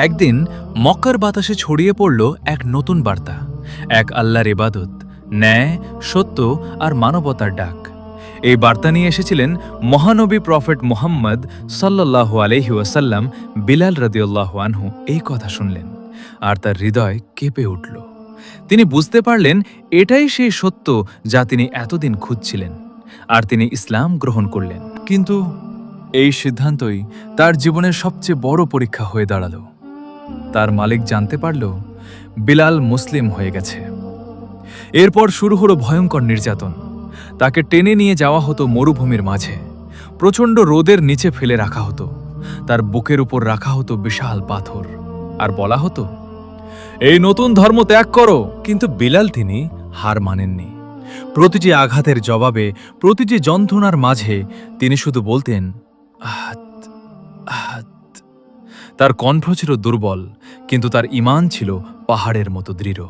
একদিন মক্কার বাতাসে ছড়িয়ে পড়ল এক নতুন বার্তা, এক আল্লাহর ইবাদত, ন্যায়, সত্য আর মানবতার ডাক। এই বার্তা নিয়ে এসেছিলেন মহানবী প্রফেট মুহাম্মদ সাল্লাল্লাহু আলাইহি ওয়াসাল্লাম। বিলাল রাদিয়াল্লাহু আনহু এই কথা শুনলেন আর তার হৃদয় কেঁপে উঠল। তিনি বুঝতে পারলেন এটাই সেই সত্য যা তিনি এতদিন খুঁজছিলেন, আর তিনি ইসলাম গ্রহণ করলেন। কিন্তু এই সিদ্ধান্তই তার জীবনের সবচেয়ে বড় পরীক্ষা হয়ে দাঁড়ালো। তার মালিক জানতে পারল বিলাল মুসলিম হয়ে গেছে। এরপর শুরু হলো ভয়ঙ্কর নির্যাতন। তাকে টেনে নিয়ে যাওয়া হতো মরুভূমির মাঝে, প্রচণ্ড রোদের নিচে ফেলে রাখা হতো। তার বুকের উপর রাখা হতো বিশাল পাথর, আর বলা হতো, এই নতুন ধর্ম ত্যাগ করো। কিন্তু বিলাল তিনি হার মানেননি। প্রতিটি আঘাতের জবাবে, প্রতিটি যন্ত্রণার মাঝে তিনি শুধু বলতেন, আহাত আহাত। তার কণ্ঠ ছিল দুর্বল, কিন্তু তার ঈমান ছিল পাহাড়ের মতো দৃঢ়।